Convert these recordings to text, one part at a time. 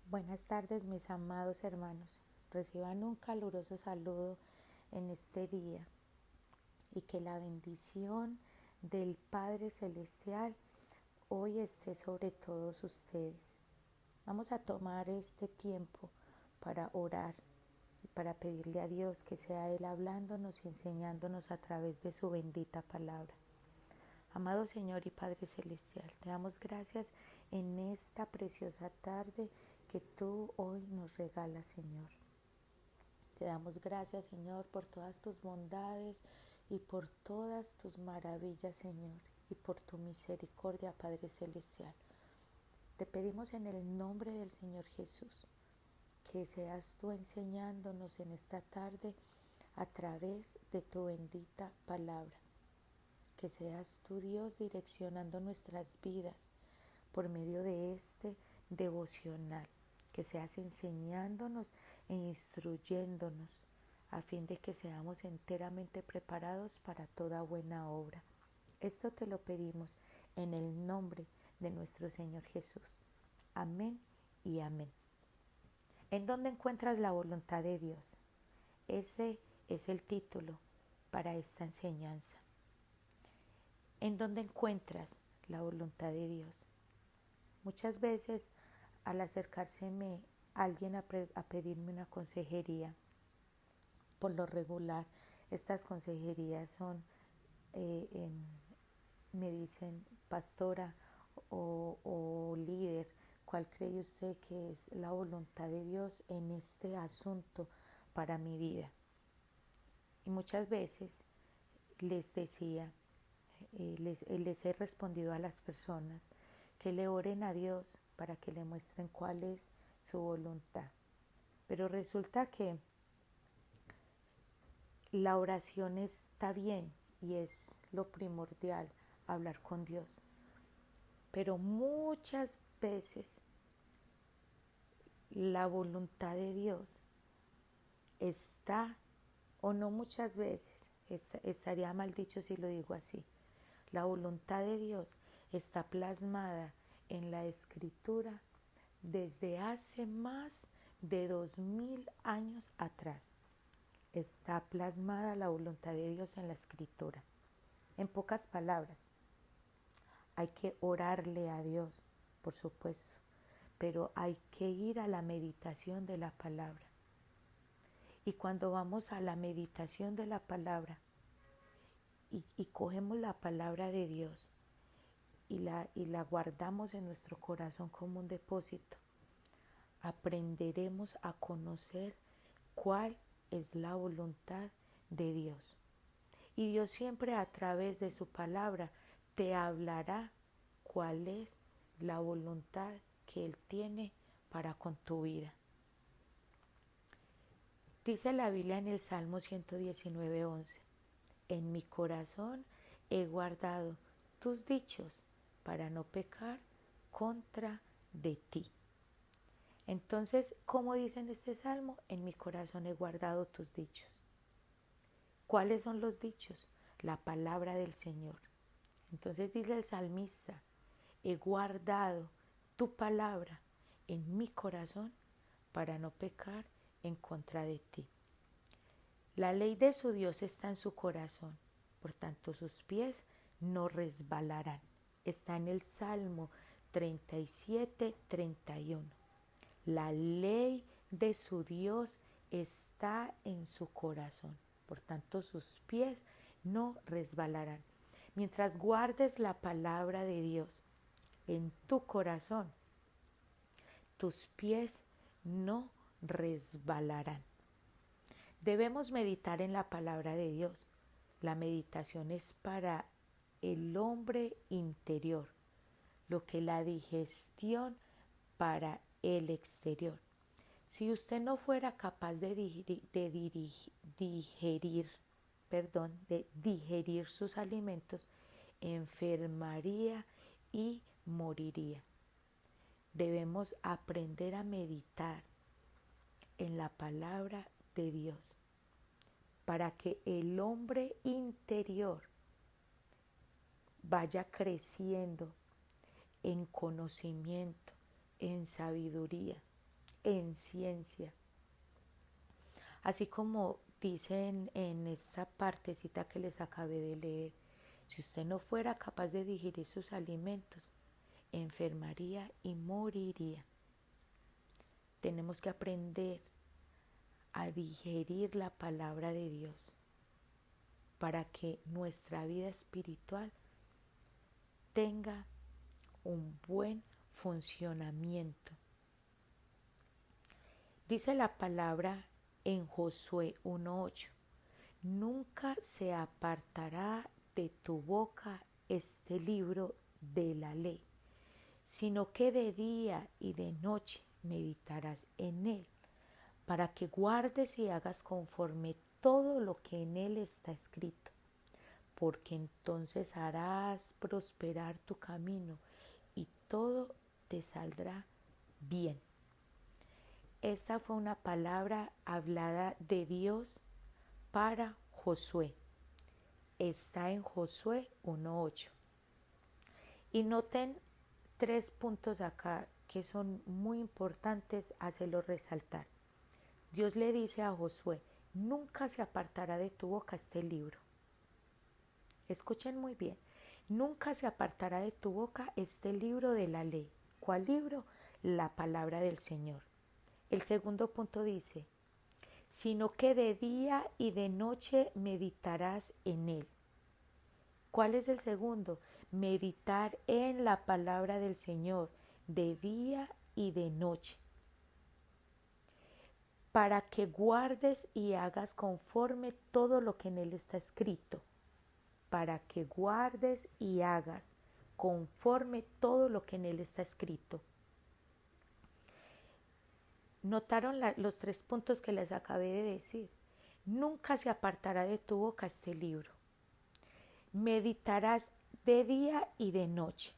Buenas tardes, mis amados hermanos. Reciban un caluroso saludo en este día y que la bendición del Padre Celestial hoy esté sobre todos ustedes. Vamos a tomar este tiempo para orar y para pedirle a Dios que sea Él hablándonos y enseñándonos a través de su bendita palabra. Amado Señor y Padre Celestial, te damos gracias en esta preciosa tarde que tú hoy nos regalas, Señor. Te damos gracias, Señor, por todas tus bondades y por todas tus maravillas, Señor, y por tu misericordia, Padre Celestial. Te pedimos en el nombre del Señor Jesús que seas tú enseñándonos en esta tarde a través de tu bendita palabra. Que seas tú, Dios, direccionando nuestras vidas por medio de este devocional. Que seas enseñándonos e instruyéndonos a fin de que seamos enteramente preparados para toda buena obra. Esto te lo pedimos en el nombre de nuestro Señor Jesús. Amén y amén. ¿En dónde encuentras la voluntad de Dios? Ese es el título para esta enseñanza. ¿En dónde encuentras la voluntad de Dios? Muchas veces al acercárseme alguien a pedirme una consejería, por lo regular estas consejerías son, eh, me dicen, pastora o líder, ¿cuál cree usted que es la voluntad de Dios en este asunto para mi vida? Y muchas veces les decía, les he respondido a las personas que le oren a Dios para que le muestren cuál es su voluntad. Pero resulta que la oración está bien y es lo primordial, hablar con Dios. Pero muchas veces la voluntad de Dios está, o no muchas veces, estaría mal dicho si lo digo así, la voluntad de Dios está plasmada en la Escritura desde hace más de 2000 años atrás. Está plasmada la voluntad de Dios en la Escritura. En pocas palabras, hay que orarle a Dios, por supuesto, pero hay que ir a la meditación de la palabra. Y cuando vamos a la meditación de la palabra y cogemos la palabra de Dios y la guardamos en nuestro corazón como un depósito, aprenderemos a conocer cuál es la voluntad de Dios. Y Dios siempre a través de su palabra te hablará cuál es la voluntad que Él tiene para con tu vida. Dice la Biblia en el Salmo 119:11, en mi corazón he guardado tus dichos para no pecar contra de ti. Entonces, ¿cómo dice en este salmo? En mi corazón he guardado tus dichos. ¿Cuáles son los dichos? La palabra del Señor. Entonces dice el salmista, he guardado tu palabra en mi corazón para no pecar en contra de ti. La ley de su Dios está en su corazón, por tanto sus pies no resbalarán. Está en el Salmo 37:31. La ley de su Dios está en su corazón, por tanto sus pies no resbalarán. Mientras guardes la palabra de Dios en tu corazón, tus pies no resbalarán. Debemos meditar en la palabra de Dios. La meditación es para el hombre interior, lo que la digestión para el exterior. Si usted no fuera capaz de digerir sus alimentos, enfermaría y moriría. Debemos aprender a meditar en la palabra de Dios para que el hombre interior vaya creciendo en conocimiento, en sabiduría, en ciencia. Así como dicen en esta partecita que les acabé de leer, si usted no fuera capaz de digerir sus alimentos, enfermaría y moriría. Tenemos que aprender a digerir la palabra de Dios para que nuestra vida espiritual tenga un buen funcionamiento. Dice la palabra en Josué 1:8, nunca se apartará de tu boca este libro de la ley, sino que de día y de noche meditarás en él, para que guardes y hagas conforme todo lo que en él está escrito, porque entonces harás prosperar tu camino y todo te saldrá bien. Esta fue una palabra hablada de Dios para Josué. Está en Josué 1:8. Y noten 3 puntos acá que son muy importantes hacerlo resaltar. Dios le dice a Josué, nunca se apartará de tu boca este libro. Escuchen muy bien, nunca se apartará de tu boca este libro de la ley. ¿Cuál libro? La palabra del Señor. El segundo punto dice, sino que de día y de noche meditarás en él. ¿Cuál es el segundo? Meditar en la palabra del Señor de día y de noche, para que guardes y hagas conforme todo lo que en él está escrito, para que guardes y hagas conforme todo lo que en él está escrito. ¿Notaron los 3 puntos que les acabé de decir? Nunca se apartará de tu boca este libro. Meditarás de día y de noche,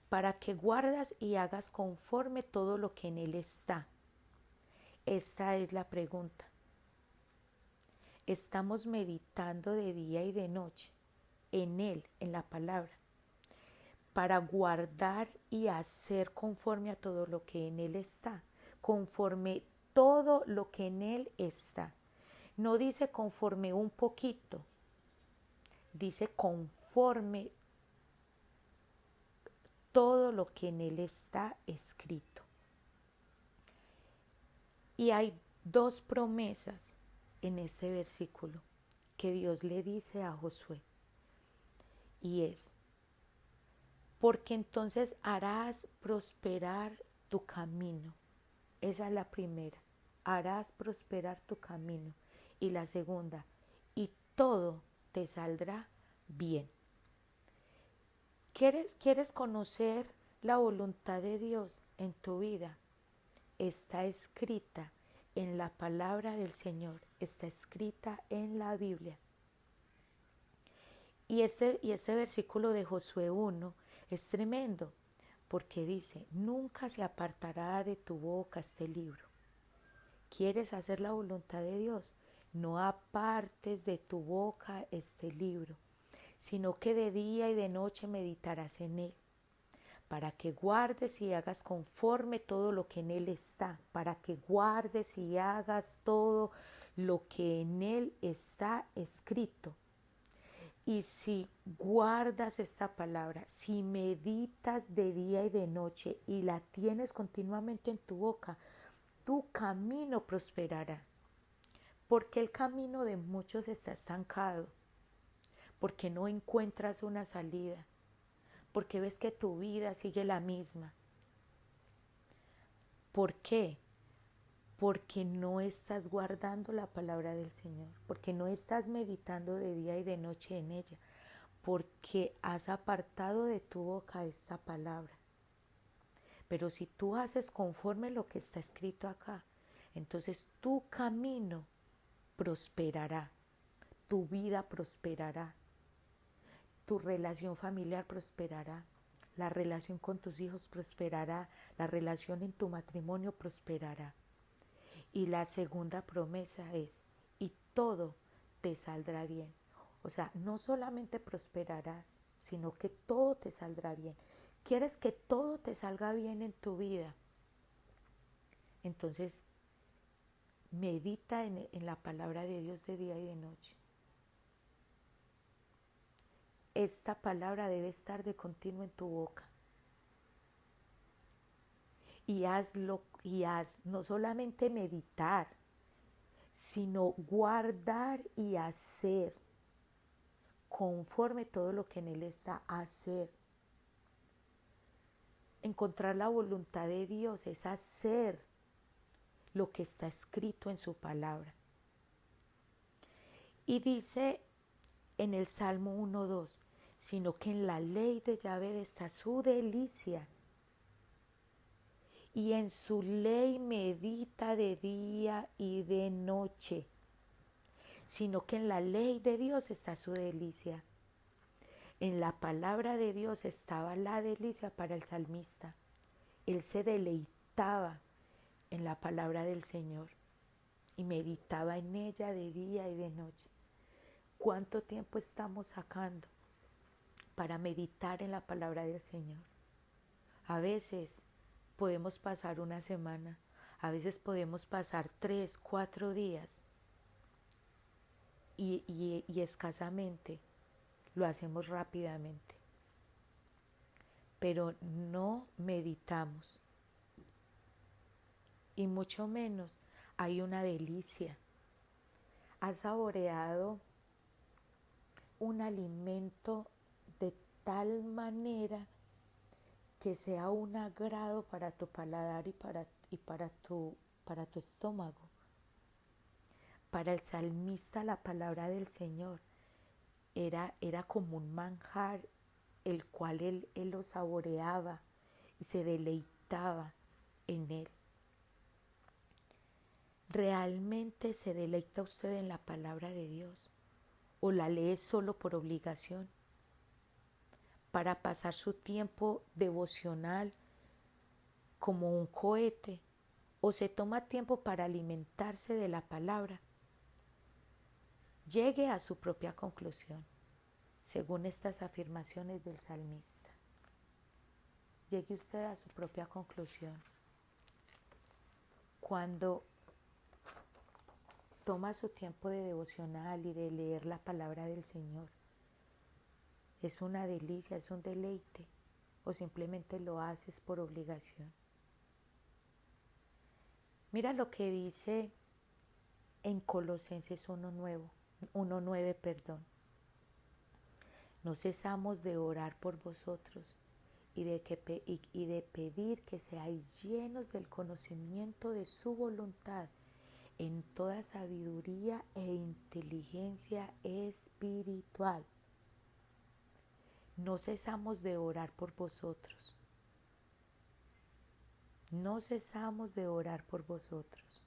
para que guardas y hagas conforme todo lo que en él está. Esta es la pregunta. ¿Estamos meditando de día y de noche en él, en la palabra, para guardar y hacer conforme a todo lo que en él está? Conforme todo lo que en él está. No dice conforme un poquito, dice conforme todo lo que en él está escrito. Y hay 2 promesas en este versículo que Dios le dice a Josué. Y es, porque entonces harás prosperar tu camino. Esa es la primera, harás prosperar tu camino. Y la segunda, y todo te saldrá bien. ¿Quieres conocer la voluntad de Dios en tu vida? Está escrita en la palabra del Señor, está escrita en la Biblia. Y este versículo de Josué 1 es tremendo, porque dice, nunca se apartará de tu boca este libro. ¿Quieres hacer la voluntad de Dios? No apartes de tu boca este libro, sino que de día y de noche meditarás en él, para que guardes y hagas conforme todo lo que en él está, para que guardes y hagas todo lo que en él está escrito. Y si guardas esta palabra, si meditas de día y de noche y la tienes continuamente en tu boca, tu camino prosperará. Porque el camino de muchos está estancado, porque no encuentras una salida, porque ves que tu vida sigue la misma. ¿Por qué? Porque no estás guardando la palabra del Señor, porque no estás meditando de día y de noche en ella, porque has apartado de tu boca esta palabra. Pero si tú haces conforme lo que está escrito acá, entonces tu camino prosperará, tu vida prosperará, tu relación familiar prosperará, la relación con tus hijos prosperará, la relación en tu matrimonio prosperará. Y la segunda promesa es, y todo te saldrá bien. O sea, no solamente prosperarás, sino que todo te saldrá bien. ¿Quieres que todo te salga bien en tu vida? Entonces, medita en la palabra de Dios de día y de noche. Esta palabra debe estar de continuo en tu boca. Y haz no solamente meditar, sino guardar y hacer conforme todo lo que en él está, hacer. Encontrar la voluntad de Dios es hacer lo que está escrito en su palabra. Y dice en el Salmo 1:2, sino que en la ley de Yahvé está su delicia, y en su ley medita de día y de noche. Sino que en la ley de Dios está su delicia. En la palabra de Dios estaba la delicia para el salmista. Él se deleitaba en la palabra del Señor y meditaba en ella de día y de noche. ¿Cuánto tiempo estamos sacando para meditar en la palabra del Señor? A veces podemos pasar una semana, a veces podemos pasar 3, 4 días y escasamente lo hacemos rápidamente, pero no meditamos y mucho menos hay una delicia. ¿Has saboreado un alimento de tal manera que sea un agrado para tu paladar y para tu estómago? Para el salmista la palabra del Señor era como un manjar, el cual él lo saboreaba y se deleitaba en él. ¿Realmente se deleita usted en la palabra de Dios? ¿O la lee solo por obligación? Para pasar su tiempo devocional como un cohete, o se toma tiempo para alimentarse de la palabra. Llegue a su propia conclusión, según estas afirmaciones del salmista. Llegue usted a su propia conclusión. Cuando toma su tiempo de devocional y de leer la palabra del Señor, ¿es una delicia, es un deleite, o simplemente lo haces por obligación? Mira lo que dice en Colosenses 1:9. No cesamos de orar por vosotros y de pedir que seáis llenos del conocimiento de su voluntad en toda sabiduría e inteligencia espiritual. No cesamos de orar por vosotros. No cesamos de orar por vosotros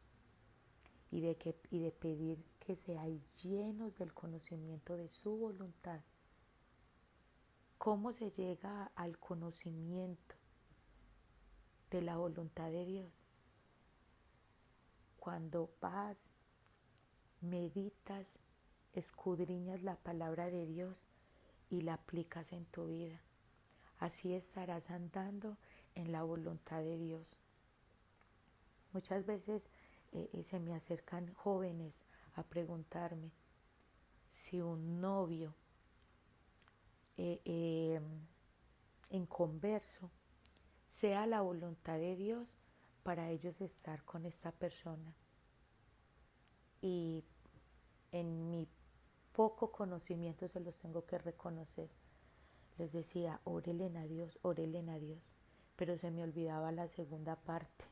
y de pedir que seáis llenos del conocimiento de su voluntad. ¿Cómo se llega al conocimiento de la voluntad de Dios? Cuando vas, meditas, escudriñas la palabra de Dios y la aplicas en tu vida. Así estarás andando en la voluntad de Dios. Muchas veces se me acercan jóvenes a preguntarme si un novio en converso sea la voluntad de Dios para ellos estar con esta persona. Y en mi poco conocimiento se los tengo que reconocer. Les decía, órenle a Dios, pero se me olvidaba la segunda parte,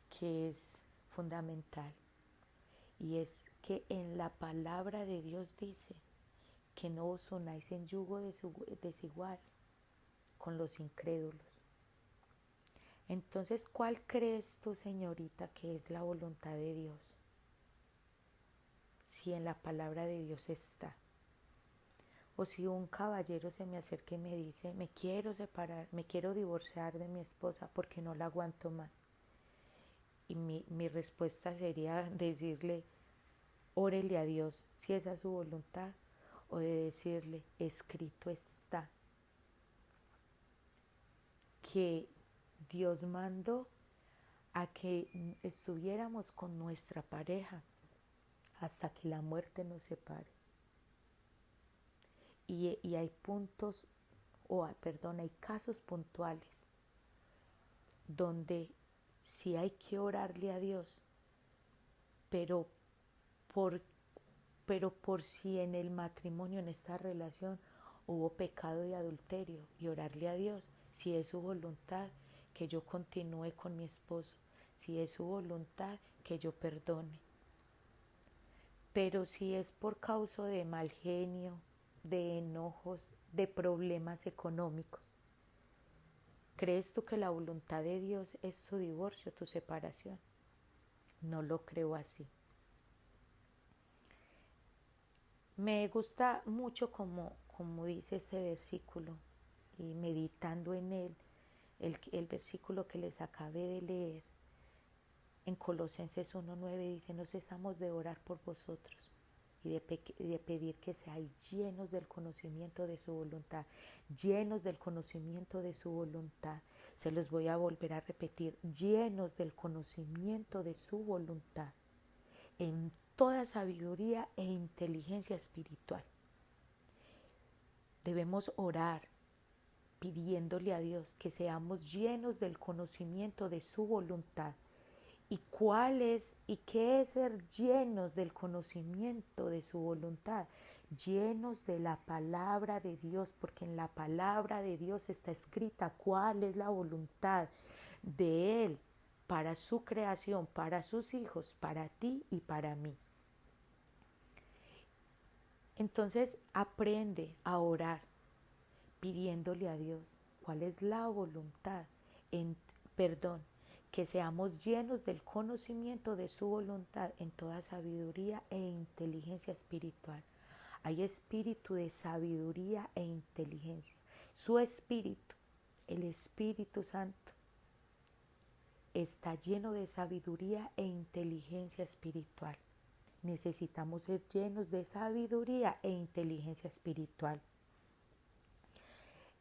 que es fundamental, y es que en la palabra de Dios dice que no os unáis en yugo desigual con los incrédulos. Entonces, ¿cuál crees tú, señorita, que es la voluntad de Dios? Si en la palabra de Dios está. O si un caballero se me acerca y me dice, me quiero separar, me quiero divorciar de mi esposa porque no la aguanto más. Y mi respuesta sería decirle, órele a Dios si esa es su voluntad, o de decirle, escrito está, que Dios mandó a que estuviéramos con nuestra pareja hasta que la muerte nos separe. Y hay puntos, hay casos puntuales donde sí hay que orarle a Dios, pero por, pero por si en el matrimonio, en esta relación, hubo pecado de adulterio, y orarle a Dios, si es su voluntad, que yo continúe con mi esposo, si es su voluntad, que yo perdone. Pero si es por causa de mal genio, de enojos, de problemas económicos, ¿crees tú que la voluntad de Dios es tu divorcio, tu separación? No lo creo así. Me gusta mucho como dice este versículo, y meditando en él, el versículo que les acabé de leer, en Colosenses 1:9 dice: no cesamos de orar por vosotros y de pedir que seáis llenos del conocimiento de su voluntad, llenos del conocimiento de su voluntad. Se los voy a volver a repetir: llenos del conocimiento de su voluntad, en toda sabiduría e inteligencia espiritual. Debemos orar pidiéndole a Dios que seamos llenos del conocimiento de su voluntad. ¿Y qué es ser llenos del conocimiento de su voluntad? Llenos de la palabra de Dios, porque en la palabra de Dios está escrita cuál es la voluntad de Él para su creación, para sus hijos, para ti y para mí. Entonces aprende a orar pidiéndole a Dios cuál es la voluntad, que seamos llenos del conocimiento de su voluntad en toda sabiduría e inteligencia espiritual. Hay espíritu de sabiduría e inteligencia. Su espíritu, el Espíritu Santo, está lleno de sabiduría e inteligencia espiritual. Necesitamos ser llenos de sabiduría e inteligencia espiritual.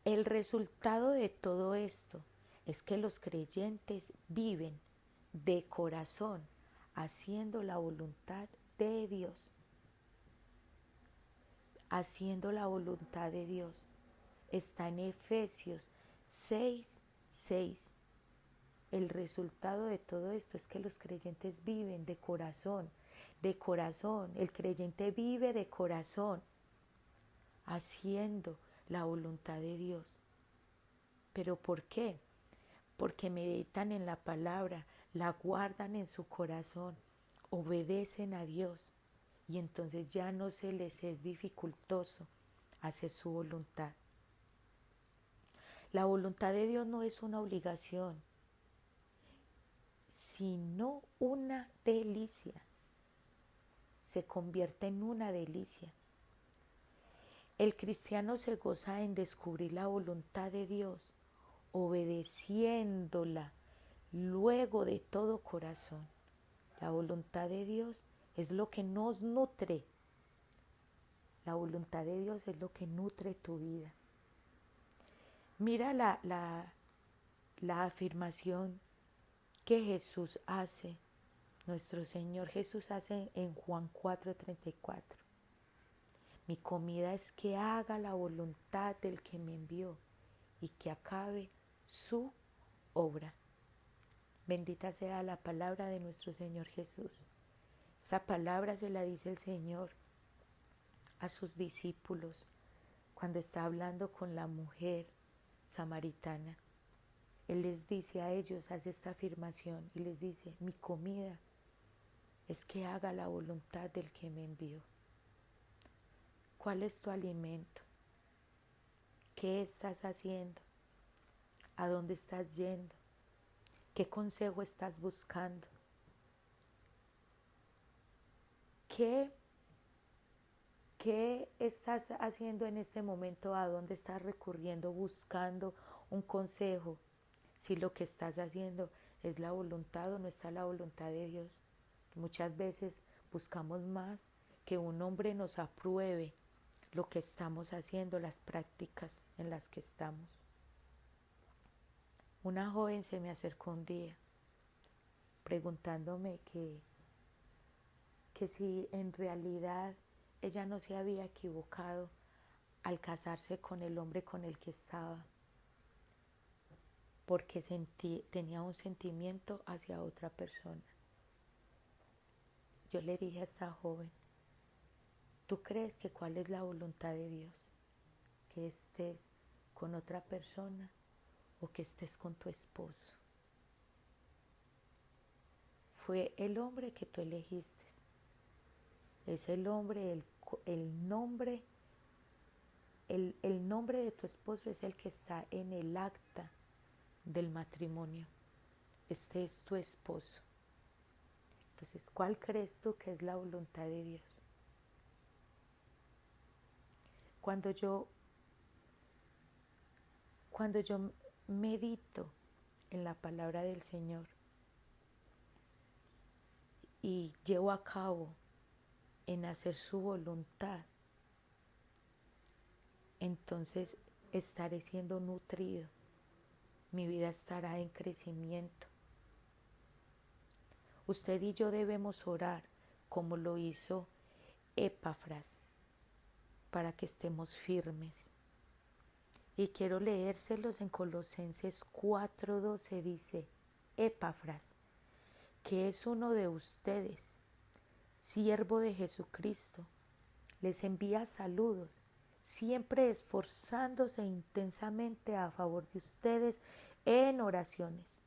El resultado de todo esto es que los creyentes viven de corazón haciendo la voluntad de Dios. Haciendo la voluntad de Dios. Está en Efesios 6:6. El resultado de todo esto es que los creyentes viven de corazón, de corazón. El creyente vive de corazón, haciendo la voluntad de Dios. ¿Pero por qué? Porque meditan en la palabra, la guardan en su corazón, obedecen a Dios, y entonces ya no se les es dificultoso hacer su voluntad. La voluntad de Dios no es una obligación, sino una delicia. Se convierte en una delicia. El cristiano se goza en descubrir la voluntad de Dios, obedeciéndola luego de todo corazón. La voluntad de Dios es lo que nos nutre. La voluntad de Dios es lo que nutre tu vida. Mira la afirmación que Jesús hace, nuestro Señor Jesús hace en Juan 4:34. Mi comida es que haga la voluntad del que me envió y que acabe su obra. Bendita sea la palabra de nuestro Señor Jesús. Esta palabra se la dice el Señor a sus discípulos cuando está hablando con la mujer samaritana. Él les dice a ellos, hace esta afirmación y les dice: mi comida es que haga la voluntad del que me envió. ¿Cuál es tu alimento? ¿Qué estás haciendo? ¿A dónde estás yendo? ¿Qué consejo estás buscando? ¿Qué estás haciendo en este momento? ¿A dónde estás recurriendo buscando un consejo? Si lo que estás haciendo es la voluntad o no está la voluntad de Dios. Muchas veces buscamos más que un hombre nos apruebe lo que estamos haciendo, las prácticas en las que estamos. Una joven se me acercó un día preguntándome que si en realidad ella no se había equivocado al casarse con el hombre con el que estaba, porque tenía un sentimiento hacia otra persona. Yo le dije a esta joven, ¿tú crees que cuál es la voluntad de Dios? ¿Que estés con otra persona o que estés con tu esposo? Fue el hombre que tú elegiste. Es el hombre, el nombre, el nombre de tu esposo es el que está en el acta del matrimonio. Este es tu esposo. Entonces, ¿cuál crees tú que es la voluntad de Dios? Cuando yo medito en la palabra del Señor y llevo a cabo en hacer su voluntad, entonces estaré siendo nutrido, mi vida estará en crecimiento. Usted y yo debemos orar como lo hizo Epafras para que estemos firmes. Y quiero leérselos en Colosenses 4:12, dice, Epafras, que es uno de ustedes, siervo de Jesucristo, les envía saludos, siempre esforzándose intensamente a favor de ustedes en oraciones,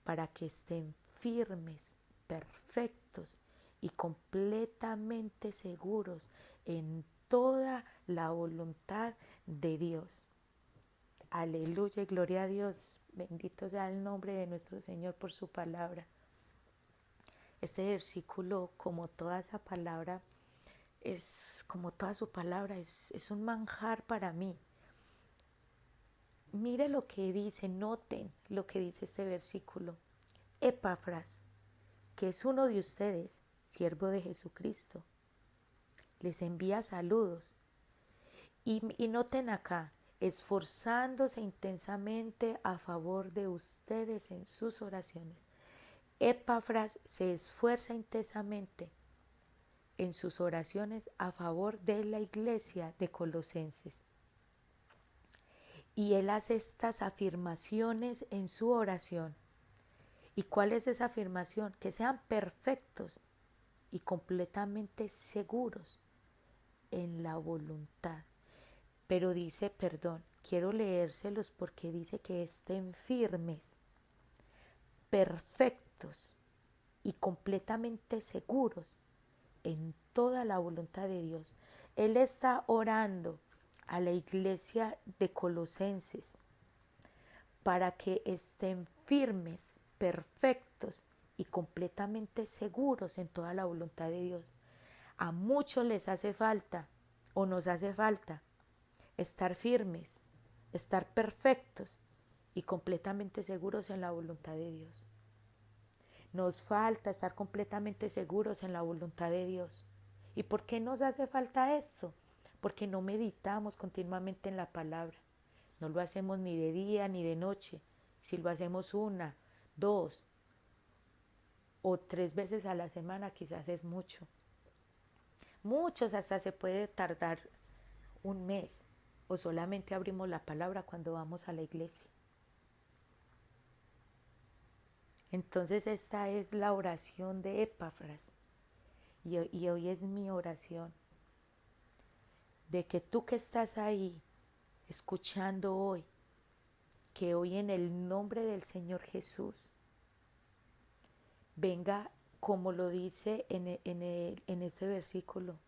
para que estén firmes, perfectos y completamente seguros en toda la voluntad de Dios. Aleluya y gloria a Dios. Bendito sea el nombre de nuestro Señor por su palabra. Este versículo, como toda esa palabra, como toda su palabra, es un manjar para mí. Mire lo que dice, noten lo que dice este versículo. Epafras, que es uno de ustedes, siervo de Jesucristo, les envía saludos. Y noten acá, esforzándose intensamente a favor de ustedes en sus oraciones. Epafras se esfuerza intensamente en sus oraciones a favor de la iglesia de Colosenses. Y él hace estas afirmaciones en su oración. ¿Y cuál es esa afirmación? Que sean perfectos y completamente seguros en la voluntad. Pero dice, perdón, quiero leérselos porque dice que estén firmes, perfectos y completamente seguros en toda la voluntad de Dios. Él está orando a la iglesia de Colosenses para que estén firmes, perfectos y completamente seguros en toda la voluntad de Dios. A muchos les hace falta o nos hace falta estar firmes, estar perfectos y completamente seguros en la voluntad de Dios. Nos falta estar completamente seguros en la voluntad de Dios. ¿Y por qué nos hace falta eso? Porque no meditamos continuamente en la palabra. No lo hacemos ni de día ni de noche. Si lo hacemos 1, 2 o 3 veces a la semana, quizás es mucho. Muchos hasta se puede tardar un mes o solamente abrimos la palabra cuando vamos a la iglesia. Entonces esta es la oración de Epafras y hoy es mi oración de que tú que estás ahí escuchando hoy, que hoy en el nombre del Señor Jesús venga como lo dice en este versículo,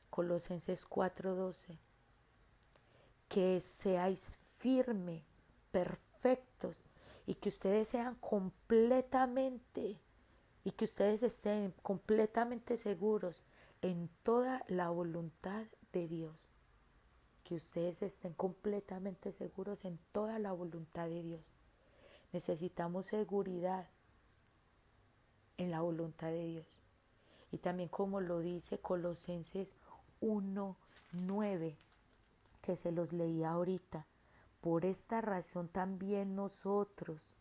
Colosenses 4:12, que seáis firmes, perfectos y que ustedes sean completamente y que ustedes estén completamente seguros en toda la voluntad de Dios. Que ustedes estén completamente seguros en toda la voluntad de Dios. Necesitamos seguridad en la voluntad de Dios. Y también como lo dice Colosenses 1:9, que se los leía ahorita. Por esta razón también nosotros,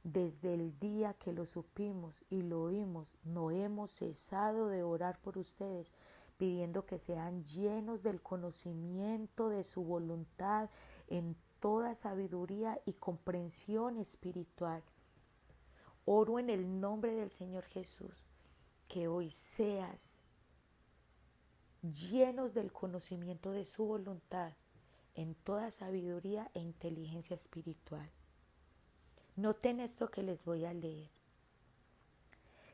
Desde el día que lo supimos y lo oímos, no hemos cesado de orar por ustedes, pidiendo que sean llenos del conocimiento de su voluntad en toda sabiduría y comprensión espiritual. Oro en el nombre del Señor Jesús, que hoy seas llenos del conocimiento de su voluntad en toda sabiduría e inteligencia espiritual. Noten esto que les voy a leer.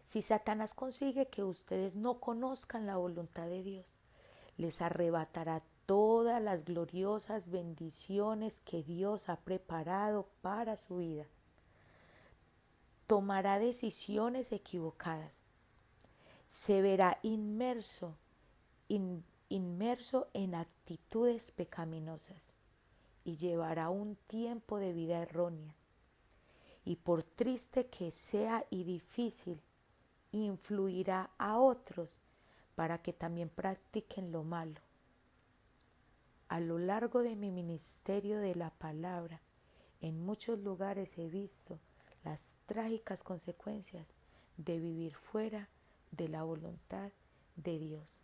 Si Satanás consigue que ustedes no conozcan la voluntad de Dios, les arrebatará todas las gloriosas bendiciones que Dios ha preparado para su vida. Tomará decisiones equivocadas. Se verá inmerso en actitudes pecaminosas y llevará un tiempo de vida errónea. Y por triste que sea y difícil, influirá a otros para que también practiquen lo malo. A lo largo de mi ministerio de la palabra, en muchos lugares he visto las trágicas consecuencias de vivir fuera de la voluntad de Dios.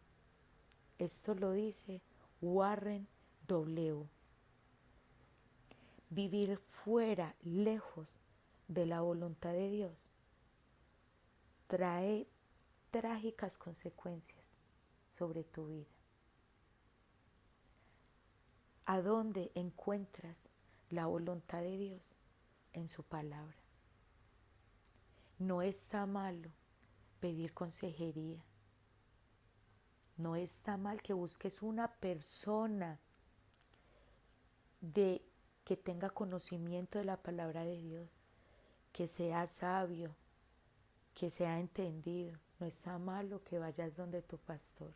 Esto lo dice Warren W. Vivir fuera, lejos de la voluntad de Dios, trae trágicas consecuencias sobre tu vida. ¿A dónde encuentras la voluntad de Dios? En su palabra. No está malo pedir consejería. No está mal que busques una persona que tenga conocimiento de la palabra de Dios, que sea sabio, que sea entendido. No está malo que vayas donde tu pastor.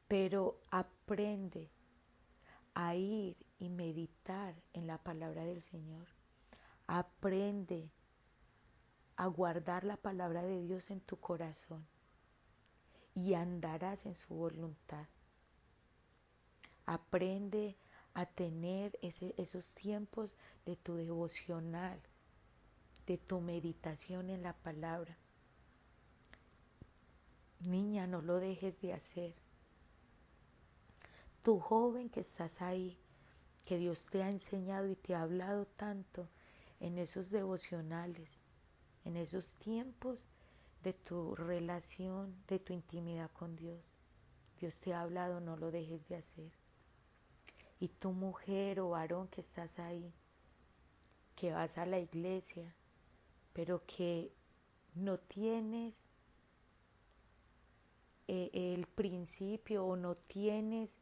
Pero aprende a ir y meditar en la palabra del Señor. Aprende a guardar la palabra de Dios en tu corazón y andarás en su voluntad. Aprende a tener esos tiempos de tu devocional, de tu meditación en la palabra. Niña, no lo dejes de hacer. Tu joven que estás ahí, que Dios te ha enseñado y te ha hablado tanto en esos devocionales, en esos tiempos de tu relación, de tu intimidad con Dios. Dios te ha hablado, no lo dejes de hacer. Y tu mujer o varón que estás ahí, que vas a la iglesia, pero que no tienes el principio o no tienes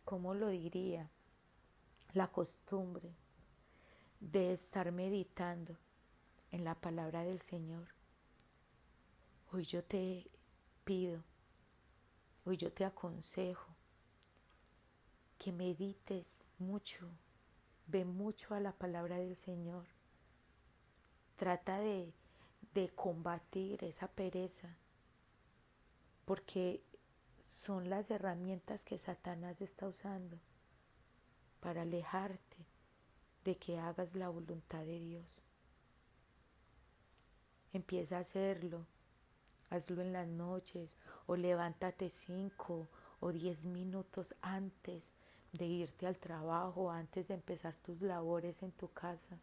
¿cómo lo diría? La costumbre de estar meditando en la palabra del Señor. Hoy yo te pido, hoy yo te aconsejo que medites mucho, ve mucho a la palabra del Señor. Trata de combatir esa pereza, porque son las herramientas que Satanás está usando para alejarte de que hagas la voluntad de Dios. Empieza a hacerlo, hazlo en las noches o levántate 5 o 10 minutos antes de irte al trabajo, antes de empezar tus labores en tu casa.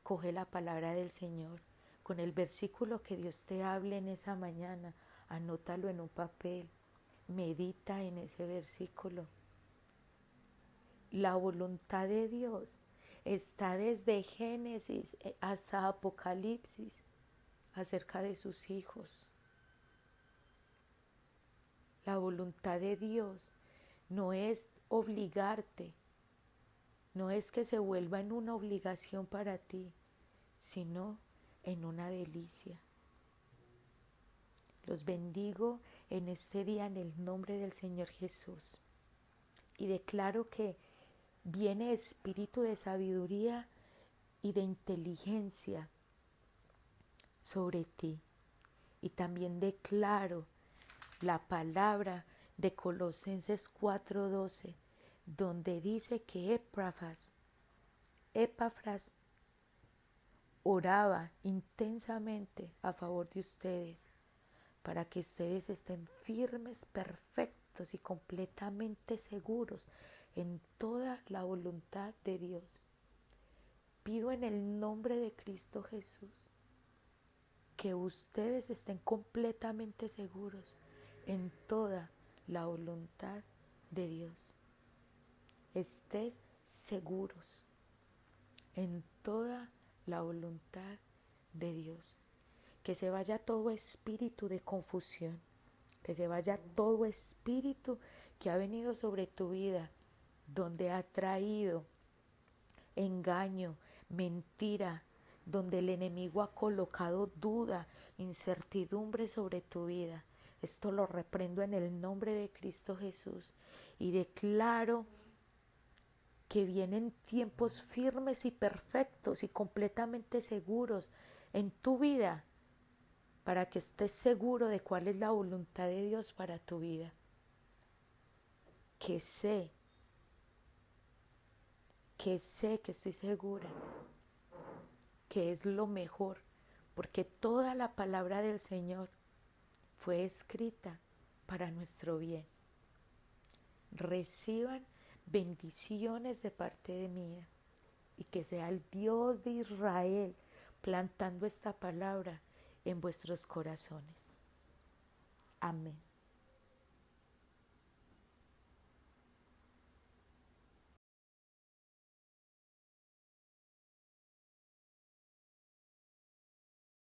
Coge la palabra del Señor con el versículo que Dios te hable en esa mañana, anótalo en un papel, medita en ese versículo. La voluntad de Dios está desde Génesis hasta Apocalipsis acerca de sus hijos. La voluntad de Dios no es obligarte, no es que se vuelva en una obligación para ti, sino en una delicia. Los bendigo en este día en el nombre del Señor Jesús y declaro que viene espíritu de sabiduría y de inteligencia sobre ti. Y también declaro la palabra de Colosenses 4:12. donde dice que Epafras oraba intensamente a favor de ustedes, para que ustedes estén firmes, perfectos y completamente seguros en toda la voluntad de Dios. Pido en el nombre de Cristo Jesús que ustedes estén completamente seguros en toda la voluntad de Dios. Estés seguros en toda la voluntad de Dios. Que se vaya todo espíritu de confusión, que se vaya todo espíritu que ha venido sobre tu vida, donde ha traído engaño, mentira, donde el enemigo ha colocado duda, incertidumbre sobre tu vida. Esto lo reprendo en el nombre de Cristo Jesús y declaro que vienen tiempos firmes y perfectos y completamente seguros en tu vida, para que estés seguro de cuál es la voluntad de Dios para tu vida. Que sé, que estoy segura que es lo mejor, porque toda la palabra del Señor fue escrita para nuestro bien. Reciban bendiciones de parte de mía y que sea el Dios de Israel plantando esta palabra en vuestros corazones. Amén.